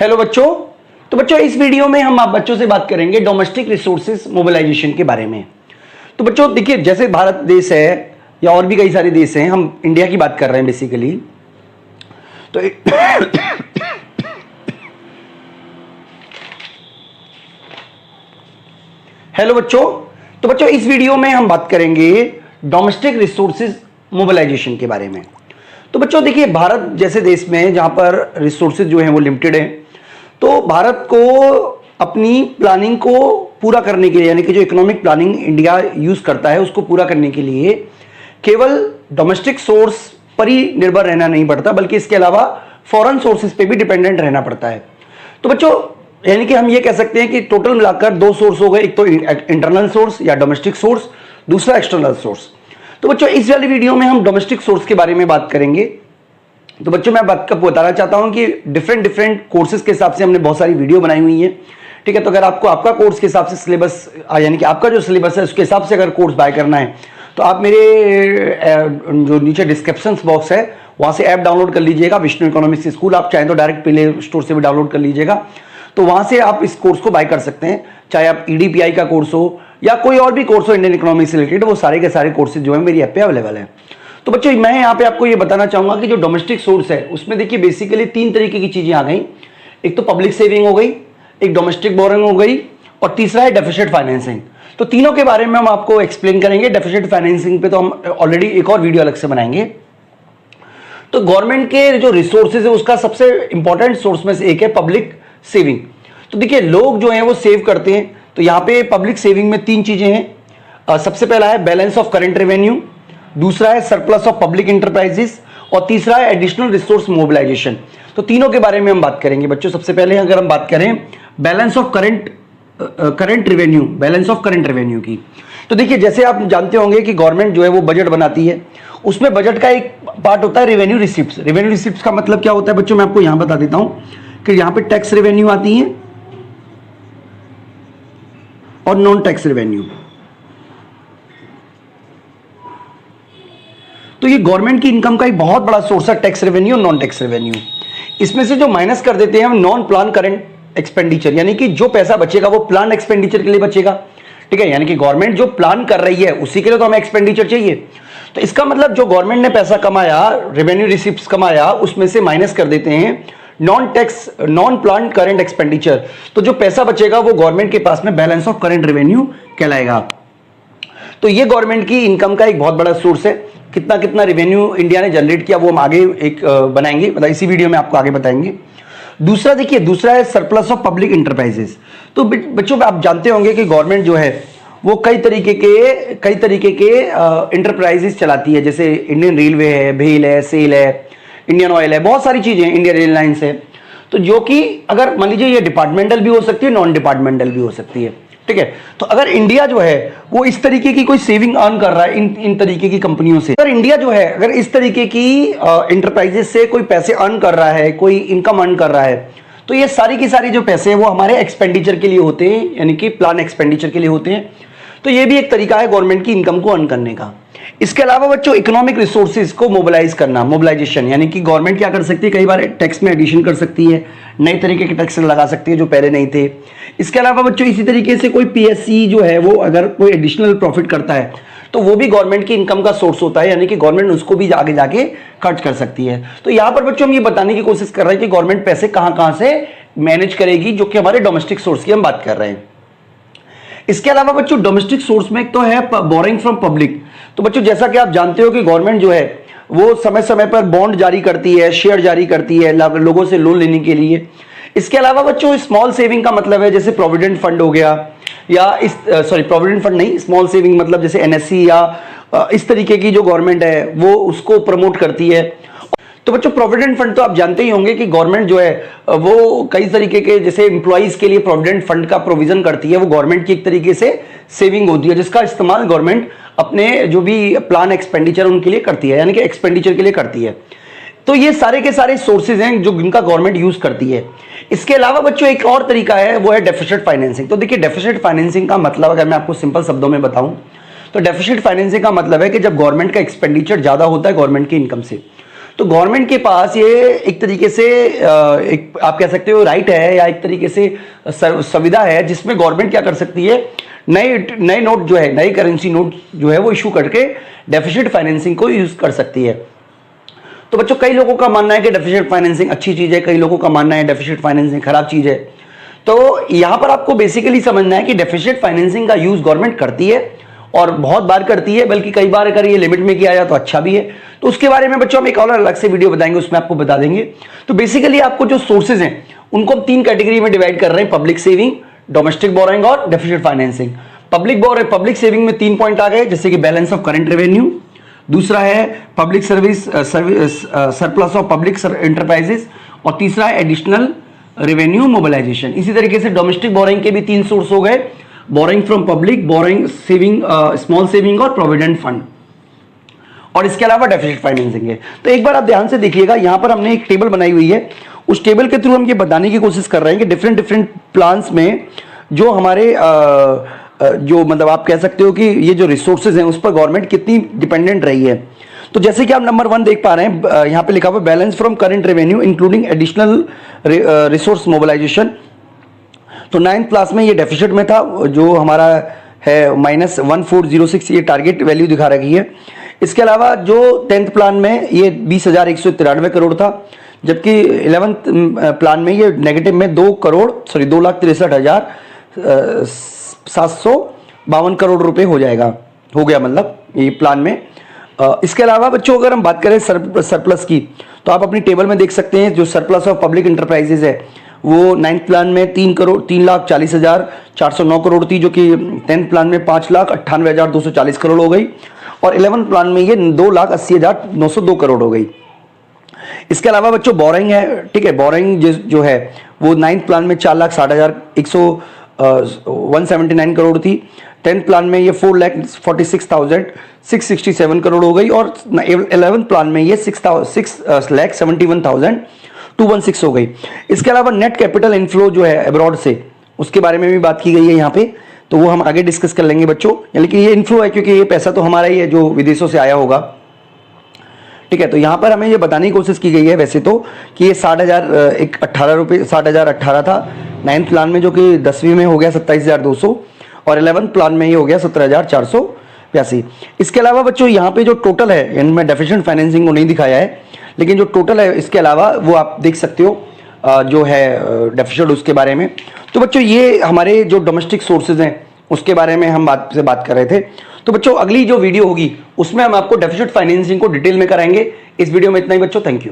Hello बच्चों। तो बच्चों इस वीडियो में हम आप बच्चों से बात करेंगे डोमेस्टिक रिसोर्सेज मोबिलाइजेशन के बारे में। तो बच्चों देखिए, जैसे भारत देश है या और भी कई सारे देश हैं, हम इंडिया की बात कर रहे हैं बेसिकली। तो हेलो बच्चों। तो बच्चों इस वीडियो में हम बात करेंगे डोमेस्टिक रिसोर्सेज मोबिलाइजेशन के बारे में। तो बच्चों देखिए, भारत जैसे देश में जहां पर रिसोर्सेज जो हैं वो लिमिटेड हैं, तो भारत को अपनी प्लानिंग को पूरा करने के लिए, यानी कि जो इकोनॉमिक प्लानिंग इंडिया यूज करता है उसको पूरा करने के लिए केवल डोमेस्टिक सोर्स पर ही निर्भर रहना नहीं पड़ता, बल्कि इसके अलावा फॉरेन सोर्सेज पे भी डिपेंडेंट रहना पड़ता है। तो बच्चों यानी कि हम ये कह सकते हैं कि टोटल मिलाकर दो सोर्स हो गए, एक तो इंटरनल सोर्स या डोमेस्टिक सोर्स, दूसरा एक्सटर्नल सोर्स। तो बच्चों इस वाली वीडियो में हम डोमेस्टिक सोर्स के बारे में बात करेंगे। तो बच्चों मैं बात बताना चाहता हूं कि डिफरेंट कोर्सेज के हिसाब से हमने बहुत सारी वीडियो बनाई हुई है, ठीक है। तो अगर आपको आपका कोर्स के हिसाब से सिलेबस, यानी कि आपका जो सिलेबस है उसके हिसाब से अगर कोर्स बाय करना है, तो आप मेरे जो नीचे डिस्क्रिप्शन बॉक्स है वहां से ऐप डाउनलोड कर लीजिएगा, विष्णु इकोनॉमिक्स स्कूल। आप चाहें तो डायरेक्ट प्ले स्टोर से भी डाउनलोड कर लीजिएगा, तो वहां से आप इस कोर्स को बाय कर सकते हैं। चाहे आप EDPI का कोर्स हो या कोई और भी कोर्स हो इंडियन इकोनॉमिक्स से रिलेटेड, वो सारे के सारे कोर्सेज जो है मेरी ऐप पे अवेलेबल है। तो बच्चों मैं यहाँ पे आपको ये बताना चाहूंगा कि जो डोमेस्टिक सोर्स है उसमें देखिए बेसिकली तीन तरीके की चीजें आ गई। एक तो पब्लिक सेविंग हो गई, एक डोमेस्टिक बोरिंग हो गई, और तीसरा है डेफिसिट फाइनेंसिंग। तो तीनों के बारे में हम आपको एक्सप्लेन करेंगे। डेफिसिट फाइनेंसिंग पे तो हम ऑलरेडी एक और वीडियो अलग से बनाएंगे। तो गवर्नमेंट के जो रिसोर्सेज है उसका सबसे इंपॉर्टेंट सोर्स में से एक है पब्लिक सेविंग। तो देखिए लोग जो है वो सेव करते हैं, तो यहाँ पे पब्लिक सेविंग में तीन चीजें हैं। सबसे पहला है बैलेंस ऑफ करंट रेवेन्यू, दूसरा है सरप्लस ऑफ पब्लिक इंटरप्राइजेस, और तीसरा है एडिशनल रिसोर्स मोबिलाइजेशन। तो तीनों के बारे में हम बात करेंगे बच्चों। सबसे पहले अगर हम बात करें balance of current revenue, balance of current revenue की, तो देखिए जैसे आप जानते होंगे कि गवर्नमेंट जो है वो बजट बनाती है, उसमें बजट का एक पार्ट होता है रेवेन्यू रिसिप्ट्स। रेवेन्यू रिसिप्ट्स का मतलब क्या होता है बच्चों, मैं आपको यहां बता देता हूं कि यहां पे टैक्स रेवेन्यू आती है और नॉन टैक्स रेवेन्यू। तो ये गवर्नमेंट की इनकम का एक बहुत बड़ा सोर्स है, टैक्स रेवेन्यू और नॉन टैक्स रेवेन्यू। इसमें से जो माइनस कर देते हैं हम नॉन प्लान करंट एक्सपेंडिचर, यानी कि जो पैसा बचेगा वो प्लान एक्सपेंडिचर के लिए बचेगा, ठीक है। यानी कि गवर्नमेंट जो प्लान कर रही है उसी के लिए तो हमें एक्सपेंडिचर चाहिए। तो इसका मतलब जो गवर्नमेंट ने पैसा कमाया, रेवेन्यू रिसिप्ट्स कमाया, उसमें से माइनस कर देते हैं नॉन प्लान करंट एक्सपेंडिचर। तो जो पैसा बचेगा वो गवर्नमेंट के पास में बैलेंस ऑफ करंट रेवेन्यू कहलाएगा। तो ये गवर्नमेंट की इनकम का एक बहुत बड़ा सोर्स है। कितना कितना रेवेन्यू इंडिया ने जनरेट किया वो हम आगे एक बनाएंगे, मतलब इसी वीडियो में आपको आगे बताएंगे। दूसरा देखिए, दूसरा है सरप्लस ऑफ पब्लिक इंटरप्राइजेस। तो बच्चों आप जानते होंगे कि गवर्नमेंट जो है वो कई तरीके के इंटरप्राइजेस चलाती है, जैसे इंडियन रेलवे है, भेल है, सेल है, इंडियन ऑयल है, बहुत सारी चीजें हैं, इंडियन एयरलाइंस है। तो जो कि अगर मान लीजिए ये डिपार्टमेंटल भी हो सकती है, नॉन डिपार्टमेंटल भी हो सकती है, ठीक है। तो अगर इंडिया जो है वो इस तरीके की कोई सेविंग अर्न कर रहा है इन तरीके की कंपनियों से, अगर इंडिया जो है अगर इस तरीके की इंटरप्राइजेस से कोई पैसे अर्न कर रहा है, कोई इनकम अर्न कर रहा है, तो ये सारी की सारी जो पैसे हैं वो हमारे एक्सपेंडिचर के लिए होते हैं, यानी कि प्लान एक्सपेंडिचर के लिए होते हैं। तो ये भी एक तरीका है गवर्नमेंट की इनकम को अर्न करने का। इसके अलावा बच्चों इकोनॉमिक रिसोर्सेज को मोबिलाइज करना, मोबिलाइजेशन, यानी कि गवर्नमेंट क्या कर सकती है, कई बार टैक्स में एडिशन कर सकती है, नए तरीके के टैक्स लगा सकती है जो पहले नहीं थे। इसके अलावा बच्चों इसी तरीके से कोई PSC जो है वो अगर कोई एडिशनल प्रॉफिट करता है तो वो भी गवर्नमेंट की इनकम का सोर्स होता है, यानी कि गवर्नमेंट उसको भी आगे जाके खर्च कर सकती है। तो यहाँ पर बच्चों हम ये बताने की कोशिश कर रहे हैं कि गवर्नमेंट पैसे कहां कहां से मैनेज करेगी, जो कि हमारे डोमेस्टिक सोर्स की हम बात कर रहे हैं। इसके अलावा बच्चों डोमेस्टिक सोर्स में एक तो है बोरिंग फ्रॉम पब्लिक। तो बच्चों जैसा कि आप जानते हो कि गवर्नमेंट जो है वो समय समय पर बॉन्ड जारी करती है, शेयर जारी करती है लोगों से लोन लेने के लिए। इसके अलावा बच्चों स्मॉल सेविंग का मतलब है जैसे प्रोविडेंट फंड हो गया, या प्रोविडेंट फंड नहीं, स्मॉल सेविंग मतलब जैसे NSC या इस तरीके की जो गवर्नमेंट है वो उसको प्रमोट करती है। तो बच्चों प्रोविडेंट फंड तो आप जानते ही होंगे कि गवर्नमेंट जो है वो कई तरीके के जैसे एम्प्लॉइज के लिए प्रोविडेंट फंड का प्रोविजन करती है। वो गवर्नमेंट की एक तरीके से सेविंग होती है जिसका इस्तेमाल गवर्नमेंट अपने जो भी प्लान एक्सपेंडिचर उनके लिए करती है, यानी कि एक्सपेंडिचर के लिए करती है। तो ये सारे के सारे सोर्सेज हैं जो जिनका गवर्नमेंट यूज करती है। इसके अलावा बच्चों एक और तरीका है वो है डेफिसिट फाइनेंसिंग। तो देखिए डेफिसिट फाइनेंसिंग का मतलब अगर मैं आपको सिंपल शब्दों में बताऊं तो डेफिसिट फाइनेंसिंग का मतलब है कि जब गवर्नमेंट का एक्सपेंडिचर ज्यादा होता है गवर्नमेंट की इनकम से, तो गवर्नमेंट के पास ये एक तरीके से एक आप कह सकते हो राइट है या एक तरीके से सुविधा है, जिसमें गवर्नमेंट क्या कर सकती है, नए नोट जो है, नई करेंसी नोट जो है वो इशू करके डेफिसिट फाइनेंसिंग को यूज कर सकती है। तो बच्चों कई लोगों का मानना है कि डेफिसिट फाइनेंसिंग अच्छी चीज है, कई लोगों का मानना है डेफिसिट फाइनेंसिंग खराब चीज है। तो यहां पर आपको बेसिकली समझना है कि डेफिसिट फाइनेंसिंग का यूज गवर्नमेंट करती है और बहुत बार करती है, बल्कि कई बार अगर ये लिमिट में किया जाए तो अच्छा भी है। तो उसके बारे में बच्चों हम एक और अलग से वीडियो बताएंगे, उसमें आपको बता देंगे। तो बेसिकली आपको जो सोर्सेज हैं उनको हम 3 कैटेगरी में डिवाइड कर रहे हैं, पब्लिक सेविंग, डोमेस्टिक बोरोइंग और डेफिसिट फाइनेंसिंग। पब्लिक सेविंग में 3 पॉइंट आ गए, जैसे कि बैलेंस ऑफ करंट रेवेन्यू, दूसरा है public service surplus of public enterprises, और तीसरा है एडिशनल रेवेन्यू मोबिलाइजेशन। इसी तरीके से डोमेस्टिक बोरोइंग के भी 3 सोर्स हो गए, borrowing from public, borrowing saving, small saving और प्रोविडेंट फंड, और इसके अलावा डेफिसिट फाइनेंसिंग है। तो एक बार आप ध्यान से देखिएगा, यहां पर हमने एक टेबल बनाई हुई है, उस टेबल के थ्रू हम ये बताने की कोशिश कर रहे हैं कि डिफरेंट प्लान्स में जो हमारे जो मतलब आप कह सकते हो कि ये जो रिसोर्सेज हैं उस पर गवर्नमेंट कितनी डिपेंडेंट रही है। तो जैसे कि आप नंबर 1 देख पा रहे हैं, यहाँ पे लिखा हुआ balance from current revenue including additional resource mobilisation. तो 9th क्लास में ये डेफिसिट में था, जो हमारा है -1406, ये टारगेट वैल्यू दिखा रखी है। इसके अलावा जो 10th प्लान में ये 20,193 करोड़ था, जबकि 11th प्लान में ये नेगेटिव में 2,63,752 करोड़ रुपए हो गया मतलब ये प्लान में। इसके अलावा बच्चों अगर हम बात करें सरप्लस की, तो आप अपनी टेबल में देख सकते हैं जो सरप्लस ऑफ पब्लिक इंटरप्राइजेज है वो 9th प्लान में 3,40,409 करोड़ थी, जो कि 10th प्लान में 5,98,240 करोड़ हो गई, और 11th प्लान में ये 2,80,902 करोड़ हो गई। इसके अलावा बच्चों बोरिंग है, ठीक है, बोरिंग जो है वो 9th प्लान में 4,60,179 करोड़ थी, 10th प्लान में ये 4,46,667 करोड़ हो गई, और 11th प्लान में ये 6,71,216 हो गई। इसके अलावा नेट कैपिटल इनफ्लो जो है अब्रॉड से, उसके बारे में भी बात की गई है यहाँ पे, तो वो हम आगे डिस्कस कर लेंगे बच्चों। लेकिन ये इनफ्लो है क्योंकि ये पैसा तो हमारा ही है जो विदेशों से आया होगा, ठीक है। तो यहाँ पर हमें ये बताने की कोशिश की गई है वैसे तो कि ये 60,018 था 9th प्लान में, जो कि 10वीं में हो गया 27,200, और 11th प्लान में ये हो गया 17,482। इसके अलावा बच्चों यहाँ पे जो टोटल है, इनमें डेफिसिट फाइनेंसिंग को नहीं दिखाया है, लेकिन जो टोटल है इसके अलावा वो आप देख सकते हो जो है डेफिसिट उसके बारे में। तो बच्चों ये हमारे जो डोमेस्टिक सोर्सेज हैं उसके बारे में हम बात कर रहे थे। तो बच्चों अगली जो वीडियो होगी उसमें हम आपको डेफिसिट फाइनेंसिंग को डिटेल में कराएंगे। इस वीडियो में इतना ही बच्चों, थैंक यू।